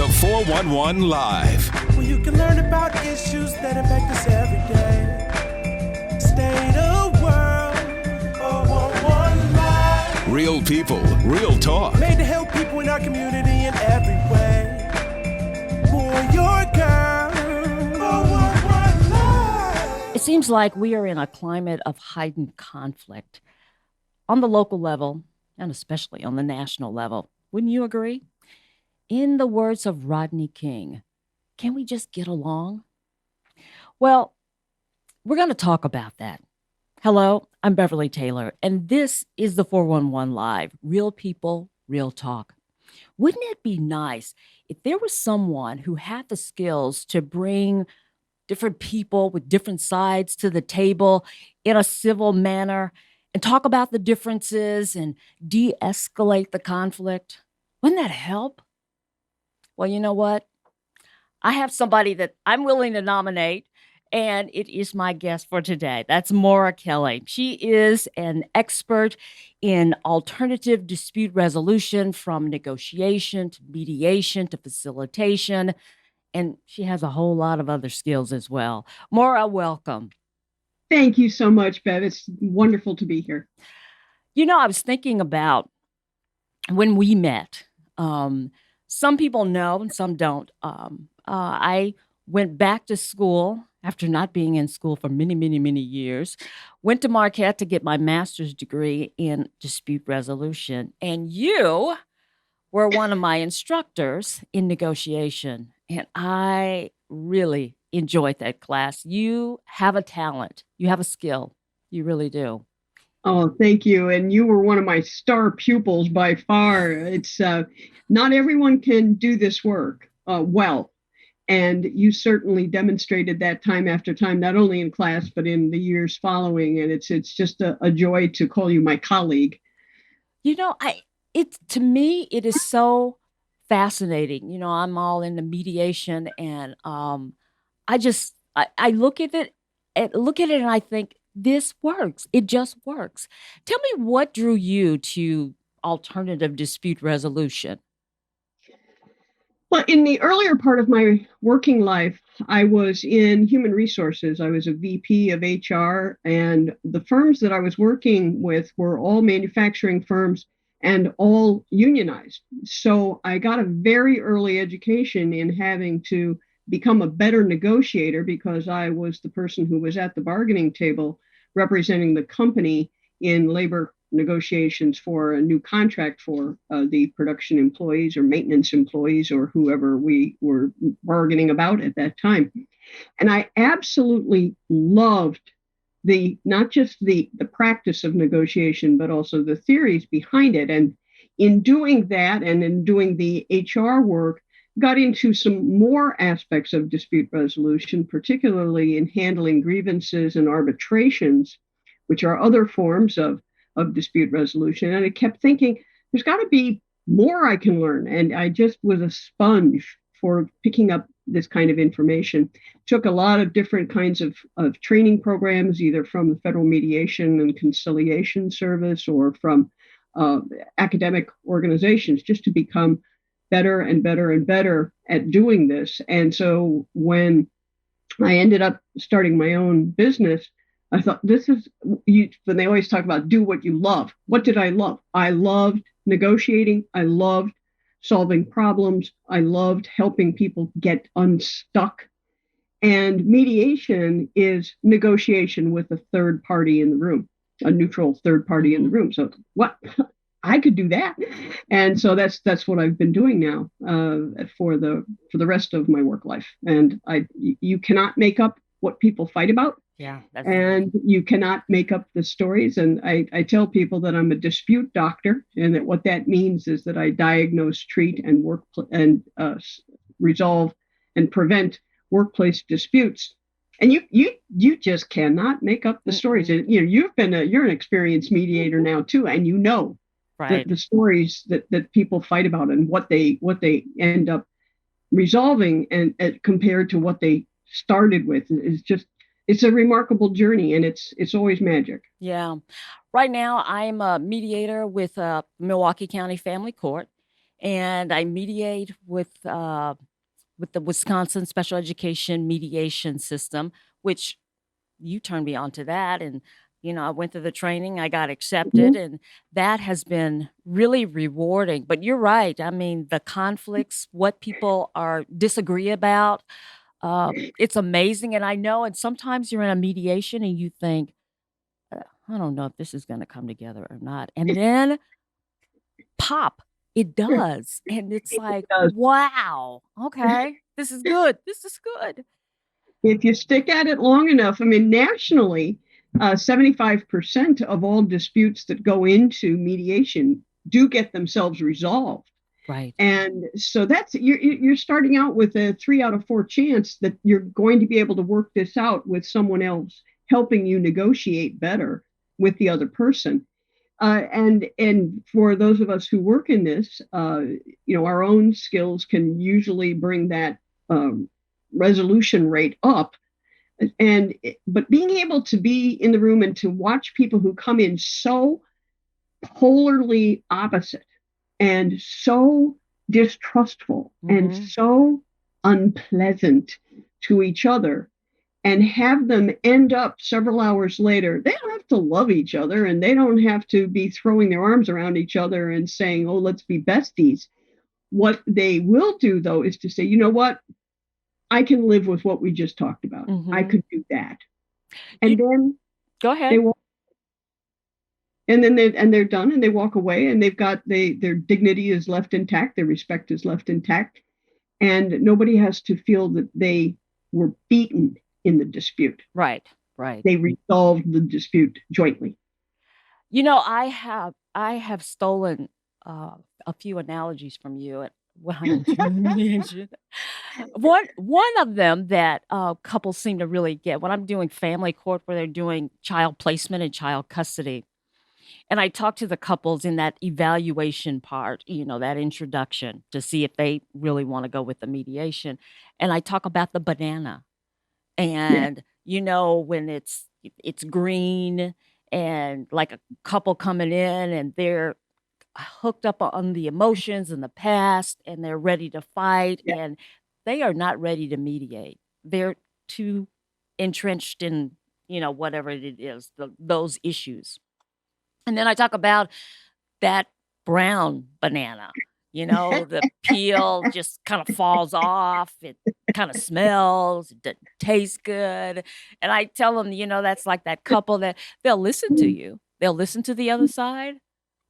The 411 Live. Where you can learn about issues that affect us every day. State of world, 411 Live. Real people, real talk. Made to help people in our community in every way. For your girl, 411 Live. It seems like we are in a climate of heightened conflict on the local level and especially on the national level. Wouldn't you agree? In the words of Rodney King, can we just get along? Well, we're going to talk about that. Hello, I'm Beverly Taylor, and this is the 411 Live, real people, real talk. Wouldn't it be nice if there was someone who had the skills to bring different people with different sides to the table in a civil manner and talk about the differences and de-escalate the conflict? Wouldn't that help? Well, you know what? I have somebody that I'm willing to nominate, and it is my guest for today. That's Moira Kelly. She is an expert in alternative dispute resolution, from negotiation to mediation to facilitation, and she has a whole lot of other skills as well. Moira, welcome. Thank you so much, Bev. It's wonderful to be here. You know, I was thinking about when we met. Some people know and some don't. I went back to school after not being in school for many, many, many years. Went to Marquette to get my master's degree in dispute resolution. And you were one of my instructors in negotiation. And I really enjoyed that class. You have a talent. You have a skill. You really do. Oh, thank you. And you were one of my star pupils by far. It's not everyone can do this work well. And you certainly demonstrated that time after time, not only in class, but in the years following. And it's just a joy to call you my colleague. You know, to me, it is so fascinating. You know, I'm all into mediation, and I look at it and I think, this works. It just works. Tell me, what drew you to alternative dispute resolution? Well, in the earlier part of my working life, I was in human resources. I was a VP of HR, and the firms that I was working with were all manufacturing firms and all unionized. So I got a very early education in having to become a better negotiator, because I was the person who was at the bargaining table representing the company in labor negotiations for a new contract for the production employees or maintenance employees or whoever we were bargaining about at that time. And I absolutely loved not just the practice of negotiation, but also the theories behind it. And in doing that, and in doing the HR work, got into some more aspects of dispute resolution, particularly in handling grievances and arbitrations, which are other forms of dispute resolution. And I kept thinking, there's got to be more I can learn. And I just was a sponge for picking up this kind of information. Took a lot of different kinds of training programs, either from the Federal Mediation and Conciliation Service or from academic organizations, just to become better and better and better at doing this. And so when I ended up starting my own business, I thought, when they always talk about do what you love. What did I love? I loved negotiating. I loved solving problems. I loved helping people get unstuck. And mediation is negotiation with a third party in the room, a neutral third party in the room. So what? I could do that. And so that's what I've been doing now for the rest of my work life. And you cannot make up what people fight about. Yeah. And you cannot make up the stories. And I tell people that I'm a dispute doctor, and that what that means is that I diagnose, treat, and resolve and prevent workplace disputes. And you just cannot make up the stories. And, you're an experienced mediator now too, and right. the stories that people fight about and what they end up resolving, and compared to what they started with, is just, it's a remarkable journey, and it's always magic. Yeah. Right now, I'm a mediator with Milwaukee County Family Court, and I mediate with the Wisconsin Special Education Mediation System, which you turned me on to that. And, I went through the training, I got accepted, Mhm. and that has been really rewarding. But you're right. I mean, the conflicts, what people are disagree about, it's amazing. And I know, and sometimes you're in a mediation and you think, I don't know if this is going to come together or not. And then pop, it does. And it's like, Does. wow, okay, this is good. This is good. If you stick at it long enough, I mean, nationally, 75% of all disputes that go into mediation do get themselves resolved. Right. And so that's you're starting out with a 3 out of 4 chance that you're going to be able to work this out with someone else helping you negotiate better with the other person. And for those of us who work in this, our own skills can usually bring that resolution rate up. But being able to be in the room and to watch people who come in so polarly opposite and so distrustful and so unpleasant to each other, and have them end up several hours later, they don't have to love each other and they don't have to be throwing their arms around each other and saying, oh, let's be besties. What they will do, though, is to say, you know what? I can live with what we just talked about. I could do that. And then go ahead. They walk, and then they're done and they walk away, and they've got their dignity is left intact, their respect is left intact, and nobody has to feel that they were beaten in the dispute. Right. They resolved the dispute jointly. I have stolen a few analogies from you when I'm doing mediation. One of them that couples seem to really get when I'm doing family court, where they're doing child placement and child custody. And I talk to the couples in that evaluation part, that introduction, to see if they really want to go with the mediation. And I talk about the banana. And, when it's green, and like a couple coming in and they're hooked up on the emotions and the past, and they're ready to fight, and they are not ready to mediate. They're too entrenched in, whatever it is, those issues. And then I talk about that brown banana, the peel just kind of falls off. It kind of smells, it doesn't taste good. And I tell them, that's like that couple that they'll listen to you. They'll listen to the other side,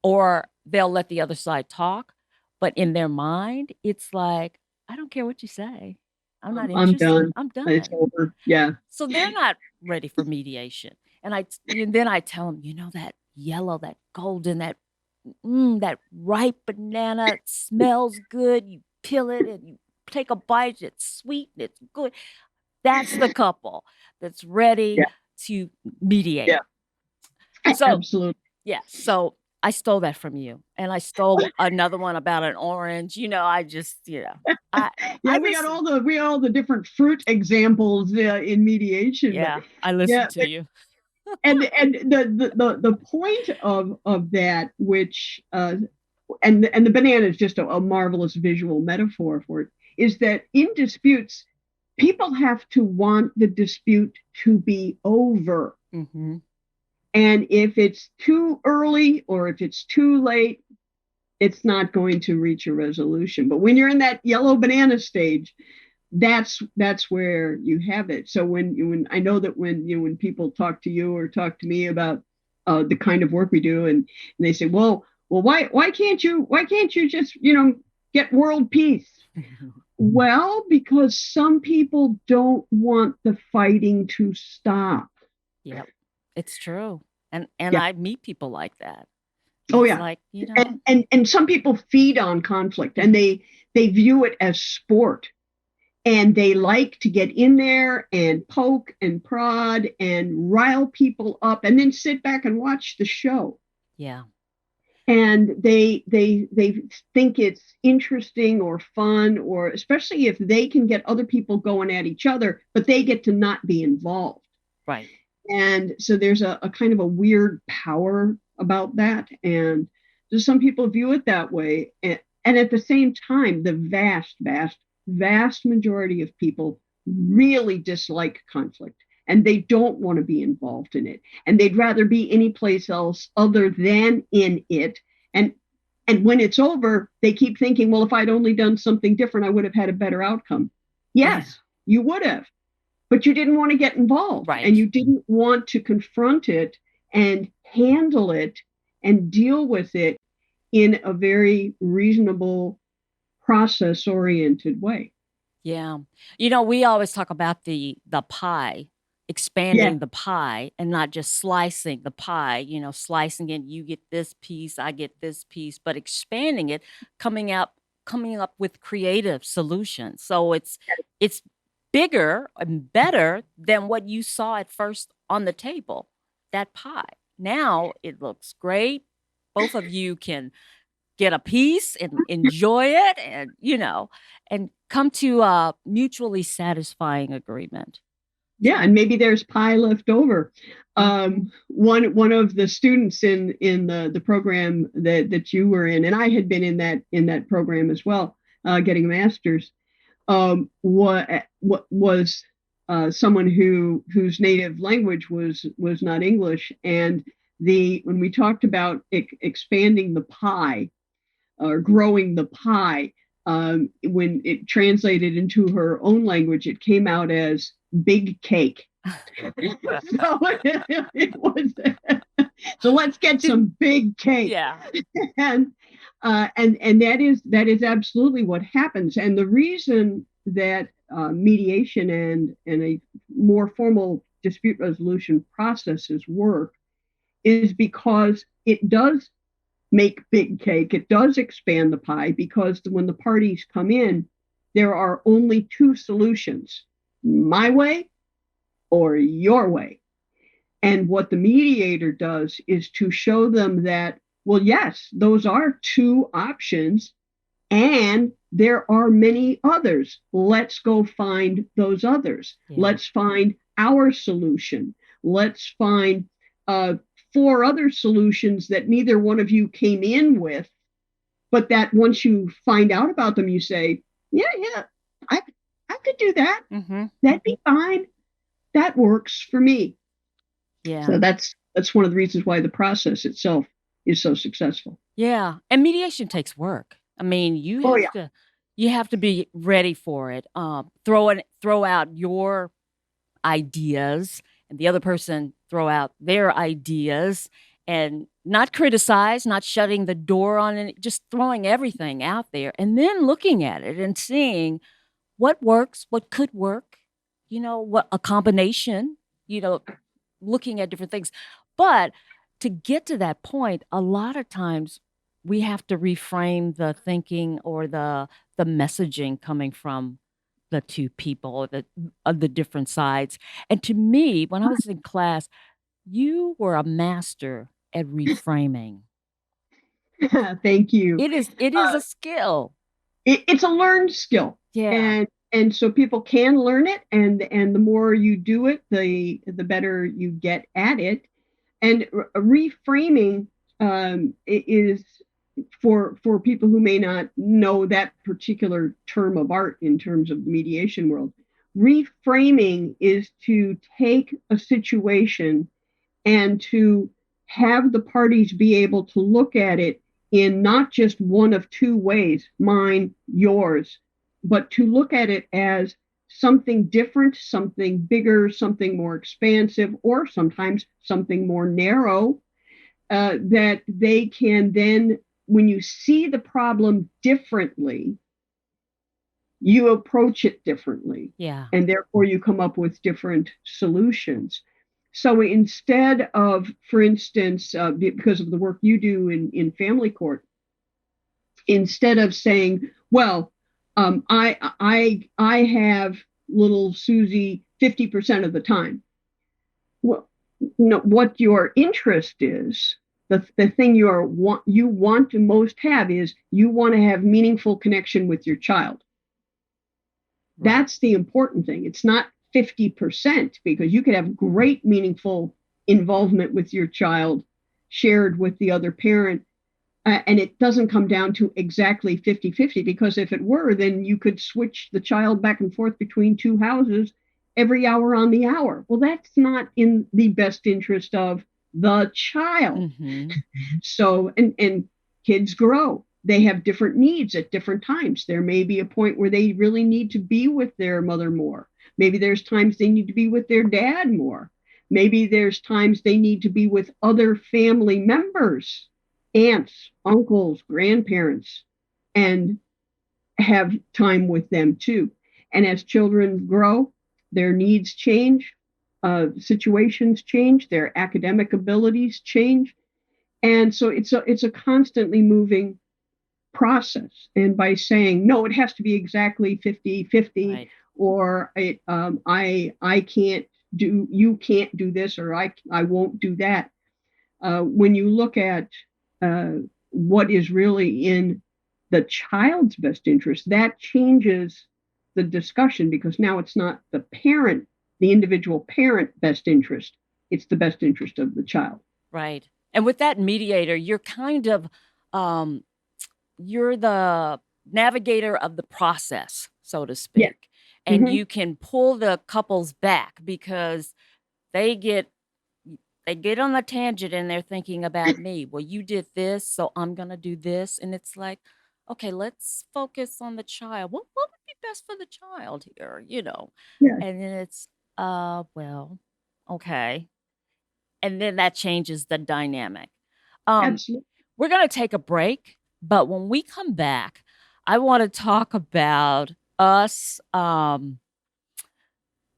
or they'll let the other side talk. But in their mind, it's like, I don't care what you say. I'm not interested. I'm done. It's over. Yeah. So they're not ready for mediation. And then I tell them, that yellow, that golden, that ripe banana, it smells good. You peel it and you take a bite. It's sweet and it's good. That's the couple that's ready to mediate. Yeah. So, absolutely. Yeah. So I stole that from you, and I stole another one about an orange. I just, we got all the different fruit examples in mediation. Yeah, I listened to you. and the point of that, which and the banana is just a marvelous visual metaphor for it, is that in disputes, people have to want the dispute to be over. Mm-hmm. And if it's too early or if it's too late, it's not going to reach a resolution. But when you're in that yellow banana stage, that's where you have it. So when I know that when people talk to you or talk to me about the kind of work we do, and they say, well, why can't you just get world peace? Well, because some people don't want the fighting to stop. Yep, it's true, and I meet people like that. Oh yeah, like and some people feed on conflict, and they view it as sport. And they like to get in there and poke and prod and rile people up and then sit back and watch the show. Yeah. And they think it's interesting or fun, or especially if they can get other people going at each other, but they get to not be involved. Right. And so there's a kind of a weird power about that. And just some people view it that way. And at the same time, the vast majority of people really dislike conflict, and they don't want to be involved in it. And they'd rather be any place else other than in it. And when it's over, they keep thinking, well, if I'd only done something different, I would have had a better outcome. Yes, you would have, but you didn't want to get involved, Right. and you didn't want to confront it and handle it and deal with it in a very reasonable, process-oriented way. Yeah. We always talk about the pie, expanding the pie and not just slicing the pie, slicing it, you get this piece, I get this piece, but expanding it, coming up with creative solutions. So it's bigger and better than what you saw at first on the table, that pie. Now it looks great. Both of you can get a piece and enjoy it and come to a mutually satisfying agreement. Yeah, and maybe there's pie left over. One of the students in the program that you were in, and I had been in that program as well, getting a master's, what was someone whose native language was not English, and when we talked about expanding the pie or growing the pie, when it translated into her own language, it came out as big cake. So it was. So let's get some big cake. Yeah. and that is absolutely what happens. And the reason that mediation and a more formal dispute resolution processes work is because it does make big cake. It does expand the pie, because when the parties come in, there are only two solutions: my way or your way. And what the mediator does is to show them that, well, yes, those are two options, and there are many others. Let's go find those others. Yeah. Let's find our solution. Let's find 4 other solutions that neither one of you came in with, but that once you find out about them, you say, yeah, I could do that. Mm-hmm. That'd be fine. That works for me. Yeah. So that's one of the reasons why the process itself is so successful. Yeah. And mediation takes work. I mean, you have to be ready for it. Throw out your ideas, and the other person throw out their ideas, and not criticize, not shutting the door on it, just throwing everything out there, and then looking at it and seeing what works, what could work, what a combination, looking at different things. But to get to that point, a lot of times we have to reframe the thinking or the messaging coming from the two people, the different sides. And to me, when I was in class, you were a master at reframing. Thank you. It is a skill. It's a learned skill. Yeah. And so people can learn it, and the more you do it, the better you get at it. And reframing is for people who may not know that particular term of art in terms of the mediation world. Reframing is to take a situation and to have the parties be able to look at it in not just one of two ways, mine, yours, but to look at it as something different, something bigger, something more expansive, or sometimes something more narrow, that they can then, when you see the problem differently, you approach it differently. Yeah. And therefore you come up with different solutions. So instead of, for instance, because of the work you do in family court, instead of saying, well, I have little Susie 50% of the time. Well, what your interest is, the thing you want to most have is you want to have meaningful connection with your child. Right. That's the important thing. It's not 50%, because you could have great meaningful involvement with your child shared with the other parent, And it doesn't come down to exactly 50-50, because if it were, then you could switch the child back and forth between two houses every hour on the hour. Well, that's not in the best interest of the child. Mm-hmm. So, and kids grow. They have different needs at different times. There may be a point where they really need to be with their mother more. Maybe there's times they need to be with their dad more. Maybe there's times they need to be with other family members, aunts, uncles, grandparents, and have time with them too. And as children grow, their needs change, situations change, their academic abilities change. And so it's a constantly moving process. And by saying, no, it has to be exactly 50-50, right, or I can't do, you can't do this, or I won't do that. When you look at what is really in the child's best interest, that changes the discussion, because now it's not the parent, the individual parent best interest, it's the best interest of the child. Right. And with that mediator, you're kind of, you're the navigator of the process, so to speak. Yeah. And you can pull the couples back, because they get on the tangent and they're thinking about me. Well, you did this, so I'm going to do this. And it's like, okay, let's focus on the child. What would be best for the child here, you know? Yeah. And then it's, well, okay. And then that changes the dynamic. Absolutely. We're going to take a break, but when we come back, I want to talk about us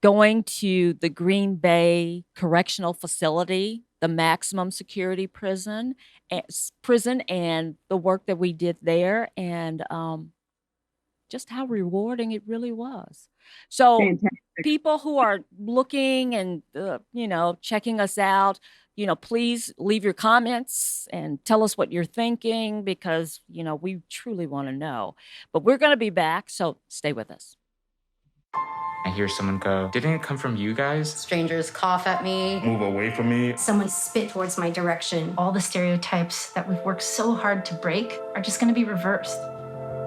going to the Green Bay Correctional Facility, the maximum security prison, and the work that we did there, and just how rewarding it really was. So fantastic. People who are looking and, checking us out, please leave your comments and tell us what you're thinking, because, we truly want to know. But we're going to be back, so stay with us. I hear someone go, "Didn't it come from you guys?" Strangers cough at me. Move away from me. Someone spit towards my direction. All the stereotypes that we've worked so hard to break are just going to be reversed.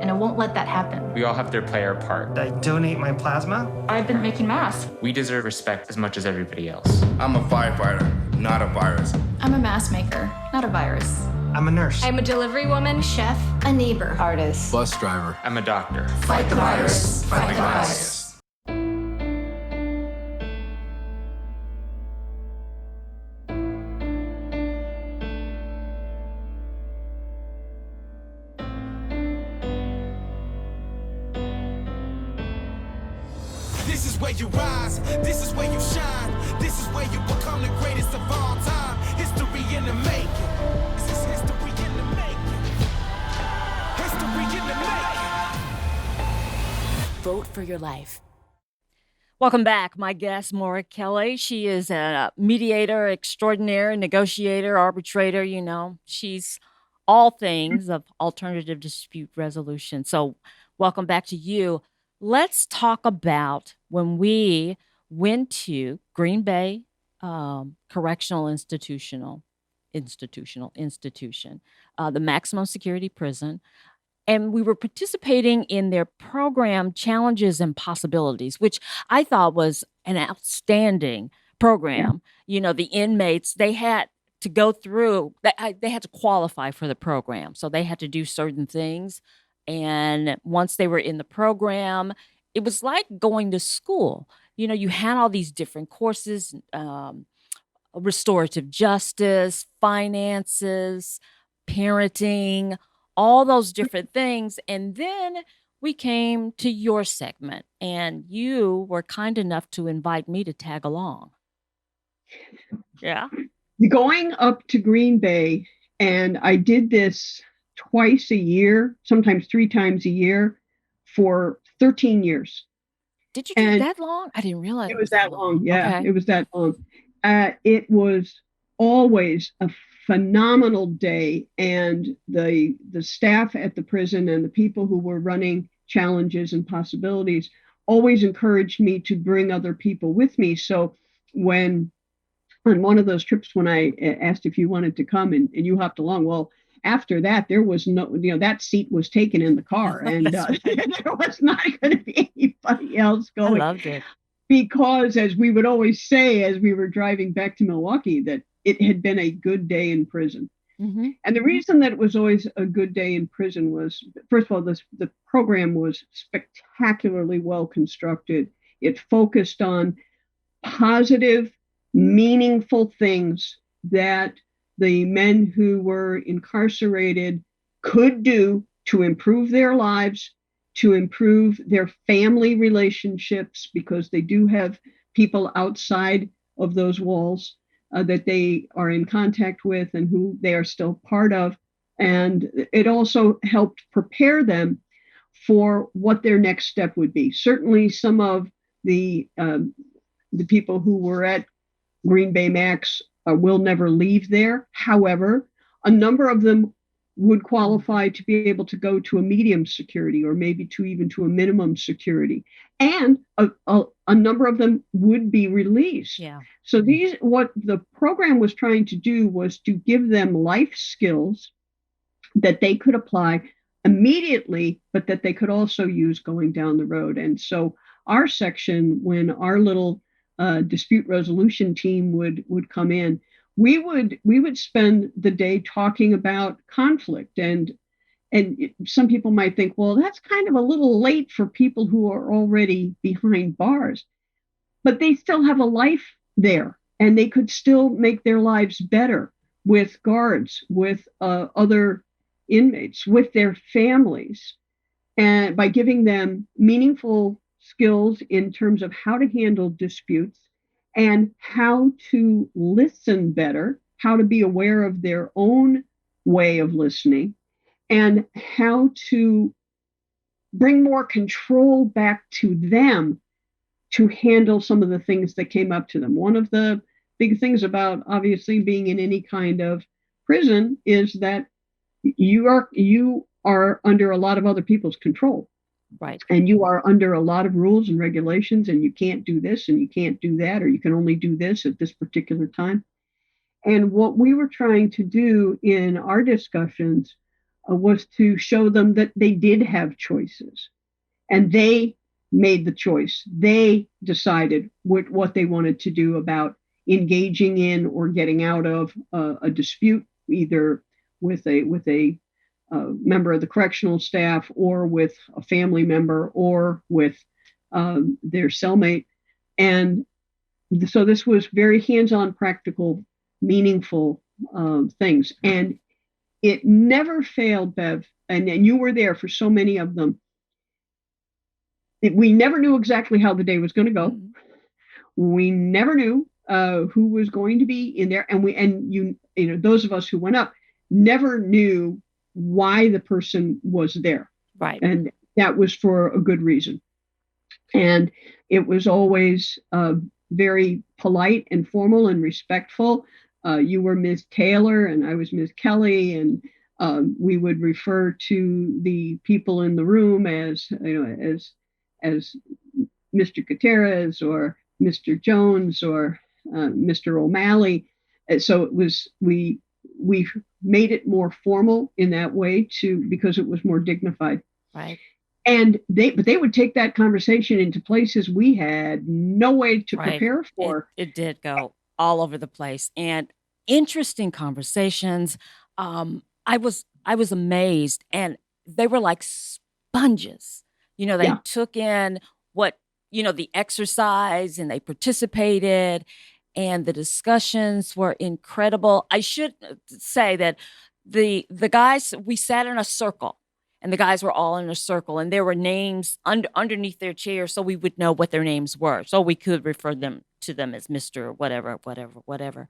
And I won't let that happen. We all have to play our part. I donate my plasma. I've been making masks. We deserve respect as much as everybody else. I'm a firefighter, not a virus. I'm a mask maker, not a virus. I'm a nurse. I'm a delivery woman, chef, a neighbor, artist, bus driver. I'm a doctor. Fight the virus. Fight the virus. This is where you rise, this is where you shine, this is where you become the greatest of all time. History in the making. This is history in the making. History in the making. Vote for your life. Welcome back. My guest, Moira Kelly. She is a mediator extraordinaire, negotiator, arbitrator. She's all things of alternative dispute resolution. So welcome back to you. Let's talk about when we went to Green Bay Correctional Institution, the maximum security prison, and we were participating in their program Challenges and Possibilities, which I thought was an outstanding program. Yeah. The inmates, they had to go through, they had to qualify for the program, so they had to do certain things. And once they were in the program, it was like going to school. You had all these different courses, restorative justice, finances, parenting, all those different things. And then we came to your segment, and you were kind enough to invite me to tag along. Yeah. Going up to Green Bay, and I did this twice a year, sometimes 3 times a year, for 13 years. Did you do that long? I didn't realize it was that long. Yeah, okay. It was that long. It was always a phenomenal day, and the staff at the prison and the people who were running Challenges and Possibilities always encouraged me to bring other people with me. So when on one of those trips, when I asked if you wanted to come and you hopped along, well, after that, there was no, that seat was taken in the car, and there was not going to be anybody else I going. loved it. Because, as we would always say as we were driving back to Milwaukee, that it had been a good day in prison. Mm-hmm. And the reason that it was always a good day in prison was, first of all, the program was spectacularly well constructed. It focused on positive, meaningful things that the men who were incarcerated could do to improve their lives, to improve their family relationships, because they do have people outside of those walls that they are in contact with and who they are still part of. And it also helped prepare them for what their next step would be. Certainly some of the people who were at Green Bay Max will never leave there. However, a number of them would qualify to be able to go to a medium security, or maybe even to a minimum security. And a number of them would be released. Yeah. So what the program was trying to do was to give them life skills that they could apply immediately, but that they could also use going down the road. And so our section, when our little dispute resolution team would come in, we would spend the day talking about conflict. And some people might think, well, that's kind of a little late for people who are already behind bars, but they still have a life there, and they could still make their lives better with guards, with other inmates, with their families, and by giving them meaningful skills in terms of how to handle disputes and how to listen better, how to be aware of their own way of listening, and how to bring more control back to them to handle some of the things that came up to them. One of the big things about obviously being in any kind of prison is that you are under a lot of other people's control. Right. And you are under a lot of rules and regulations, and you can't do this and you can't do that, or you can only do this at this particular time. And what we were trying to do in our discussions was to show them that they did have choices, and they made the choice. They decided what they wanted to do about engaging in or getting out of a dispute, either with a member of the correctional staff, or with a family member, or with their cellmate. And so this was very hands-on, practical, meaningful things. And it never failed, Bev, and you were there for so many of them. We never knew exactly how the day was going to go. We never knew who was going to be in there. And those of us who went up never knew why the person was there. Right. And that was for a good reason. And it was always very polite and formal and respectful. You were Ms. Taylor and I was Ms. Kelly, and we would refer to the people in the room as Mr. Gutierrez or Mr. Jones or Mr. O'Malley. So it was, we made it more formal in that way because it was more dignified. Right. And they would take that conversation into places we had no way to prepare for. It did go all over the place, and interesting conversations. I was amazed, and they were like sponges. They took in what, the exercise, and they participated, and the discussions were incredible. I should say that the guys, we sat in a circle, and the guys were all in a circle, and there were names underneath their chairs, so we would know what their names were, so we could refer to them as Mr. whatever.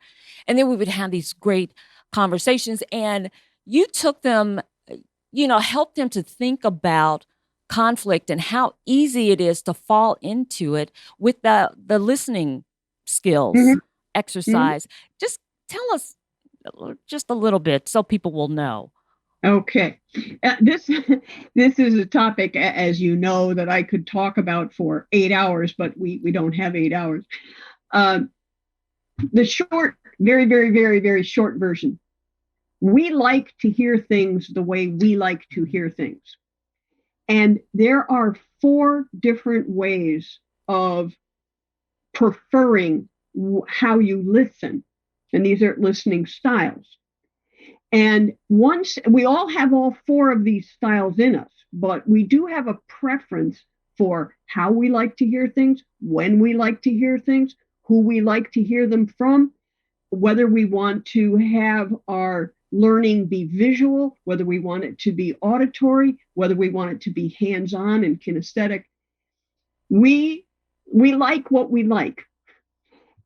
And then we would have these great conversations, and you took them, helped them to think about conflict and how easy it is to fall into it with the listening skills exercise. Just tell us just a little bit so people will know. Okay. This is a topic, as you know, that I could talk about for 8 hours, but we don't have 8 hours. The short, very, very, very, very short version We like to hear things the way we like to hear things. And there are 4 different ways of preferring how you listen. And these are listening styles. And once we all have all 4 of these styles in us, but we do have a preference for how we like to hear things, when we like to hear things, who we like to hear them from, whether we want to have our learning be visual, whether we want it to be auditory, whether we want it to be hands-on and kinesthetic. We like what we like.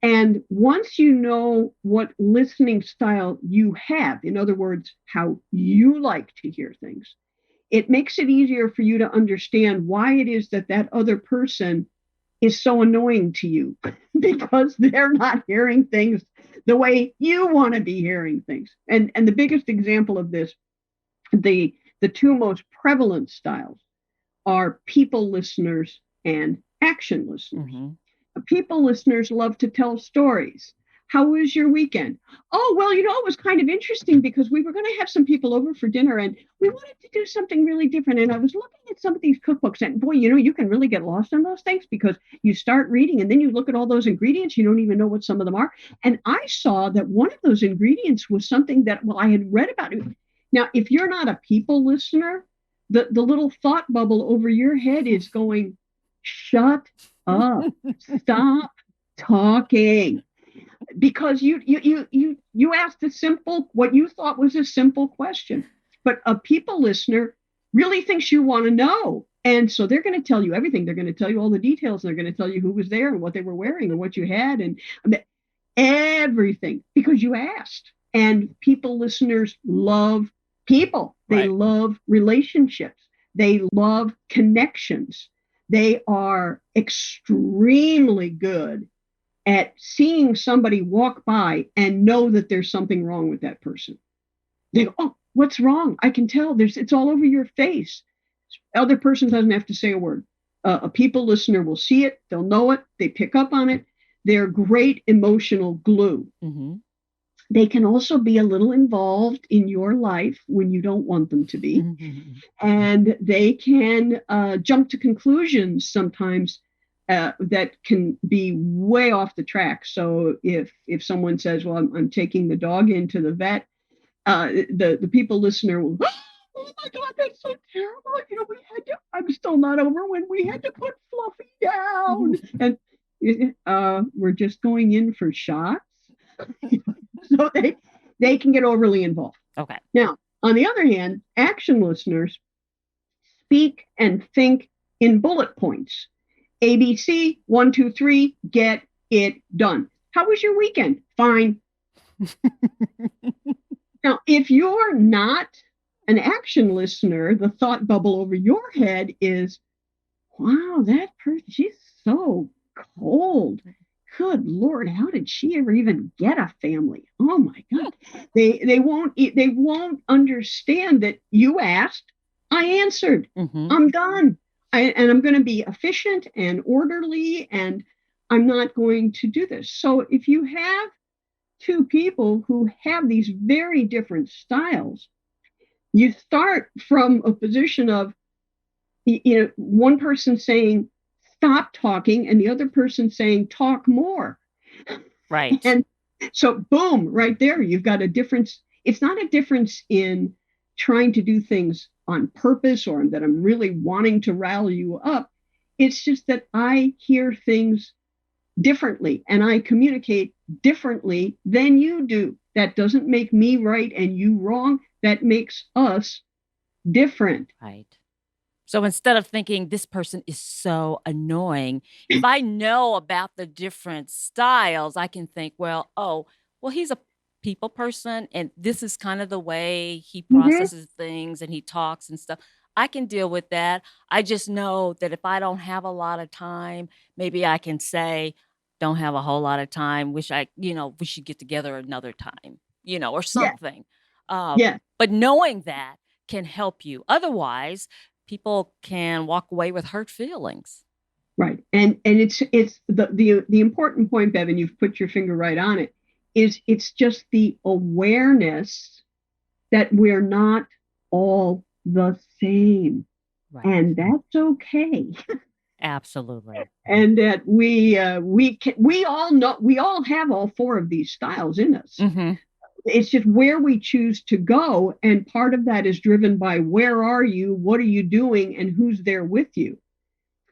And once you know what listening style you have, in other words, how you like to hear things, it makes it easier for you to understand why it is that that other person is so annoying to you, because they're not hearing things the way you want to be hearing things. And the biggest example of this, the 2 most prevalent styles are people listeners and action listeners. Mm-hmm. People listeners love to tell stories. How was your weekend? Oh, well, it was kind of interesting because we were going to have some people over for dinner and we wanted to do something really different. And I was looking at some of these cookbooks and boy, you can really get lost in those things because you start reading and then you look at all those ingredients. You don't even know what some of them are. And I saw that one of those ingredients was something that, I had read about it. Now, if you're not a people listener, the little thought bubble over your head is going, shut up, stop talking. Because you asked what you thought was a simple question, but a people listener really thinks you want to know. And so they're going to tell you everything. They're going to tell you all the details. And they're going to tell you who was there and what they were wearing and what you had and everything because you asked. And people listeners love people. They love relationships. They love connections. They are extremely good at seeing somebody walk by and know that there's something wrong with that person. They go, oh, what's wrong? I can tell. It's all over your face. Other person doesn't have to say a word. A people listener will see it. They'll know it. They pick up on it. They're great emotional glue. Mm-hmm. They can also be a little involved in your life when you don't want them to be. Mm-hmm. And they can jump to conclusions sometimes that can be way off the track. So if someone says, well, I'm taking the dog into the vet, the people listener will, oh my God, that's so terrible. I'm still not over when we had to put Fluffy down. And we're just going in for shots. So they can get overly involved. Okay. Now, on the other hand, action listeners speak and think in bullet points. ABC, 1, 2, 3, get it done. How was your weekend? Fine. Now, if you're not an action listener, the thought bubble over your head is, wow, that person, she's so cold. Good Lord, how did she ever even get a family? Oh my God. They won't understand that you asked, I answered. Mm-hmm. I'm done. And I'm going to be efficient and orderly, and I'm not going to do this. So if you have 2 people who have these very different styles, you start from a position of, one person saying, stop talking, and the other person saying, talk more. Right. And so, boom, right there, you've got a difference. It's not a difference in trying to do things on purpose or that I'm really wanting to rally you up. It's just that I hear things differently and I communicate differently than you do. That doesn't make me right and you wrong. That makes us different. Right. So instead of thinking this person is so annoying, if I know about the different styles, I can think, well, he's a people person and this is kind of the way he processes things and he talks and stuff. I can deal with that. I just know that if I don't have a lot of time, maybe I can say, don't have a whole lot of time. We should get together another time, or something. But knowing that can help you. Otherwise, people can walk away with hurt feelings. Right. And it's the important point, Bev, and you've put your finger right on it, is it's just the awareness that we're not all the same. Right. And that's okay. Absolutely. And that we all have all four of these styles in us. Mm-hmm. It's just where we choose to go, and part of that is driven by where are you, what are you doing, and who's there with you.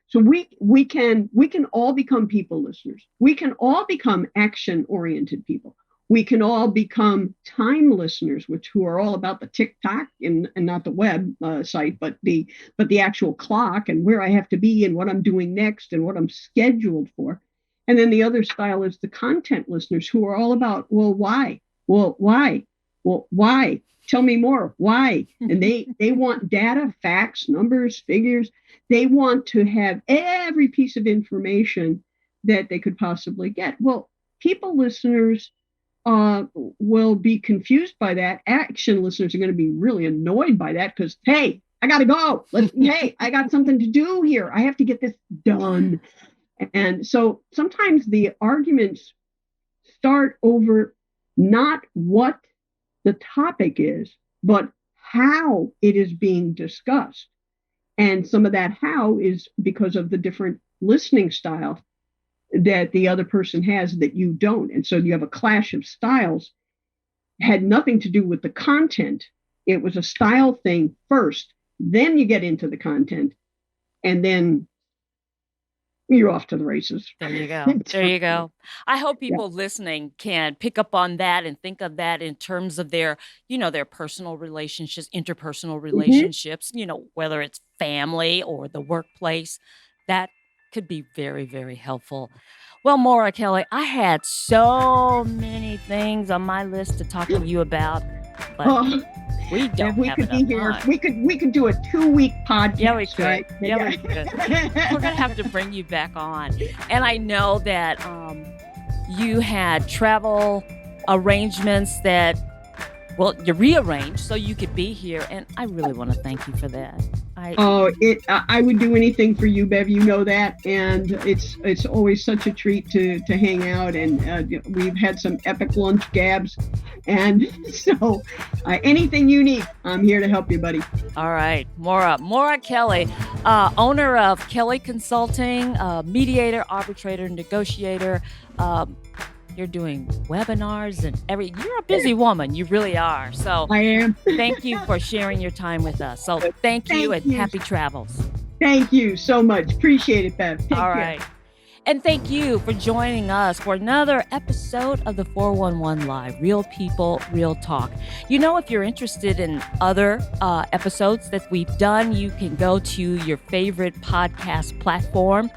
So we can all become people listeners. We can all become action oriented people. We can all become time listeners, who are all about the tick-tock and not the web site, but the actual clock and where I have to be and what I'm doing next and what I'm scheduled for. And then the other style is the content listeners, who are all about, well, why? Well, why? Well, why? Tell me more. Why? And they want data, facts, numbers, figures. They want to have every piece of information that they could possibly get. Well, people listeners will be confused by that. Action listeners are going to be really annoyed by that because, hey, I got to go. Hey, I got something to do here. I have to get this done. And so sometimes the arguments start over not what the topic is, but how it is being discussed. And some of that how is because of the different listening style that the other person has that you don't. And so you have a clash of styles. Had nothing to do with the content. It was a style thing first. Then you get into the content. And then you're off to the races. There you go. There you go. I hope people listening can pick up on that and think of that in terms of their, their personal relationships, interpersonal relationships, whether it's family or the workplace. That could be very, very helpful. Well, Moira Kelly, I had so many things on my list to talk to you about, but we don't we have could be enough here. time. We could do a 2-week podcast. Yeah, we could. Right? Yeah, we could. We're gonna have to bring you back on. And I know that you had travel arrangements that, you rearranged so you could be here, and I really want to thank you for that. I would do anything for you, Bev. You know that, and it's always such a treat to hang out, and we've had some epic lunch gabs, and so anything you need, I'm here to help you, buddy. All right, Moira Kelly, owner of Kelly Consulting, mediator, arbitrator, negotiator. You're doing webinars and you're a busy woman. You really are. So I am. Thank you for sharing your time with us. So thank you and happy travels. Thank you so much. Appreciate it, Bev. Take All care. right. And thank you for joining us for another episode of the 411 Live, Real People, Real Talk. If you're interested in other episodes that we've done, you can go to your favorite podcast platform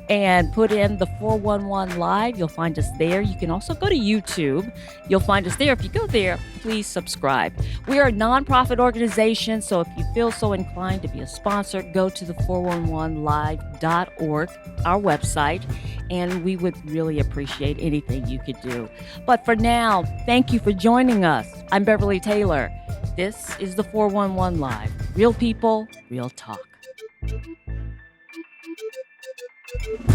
and put in the 411 Live. You'll find us there. You can also go to YouTube. You'll find us there. If you go there, please subscribe. We are a nonprofit organization, so if you feel so inclined to be a sponsor, go to the 411live.org, our website, and we would really appreciate anything you could do. But for now, thank you for joining us. I'm Beverly Taylor. This is the 411 Live. Real people, real talk. Thank you.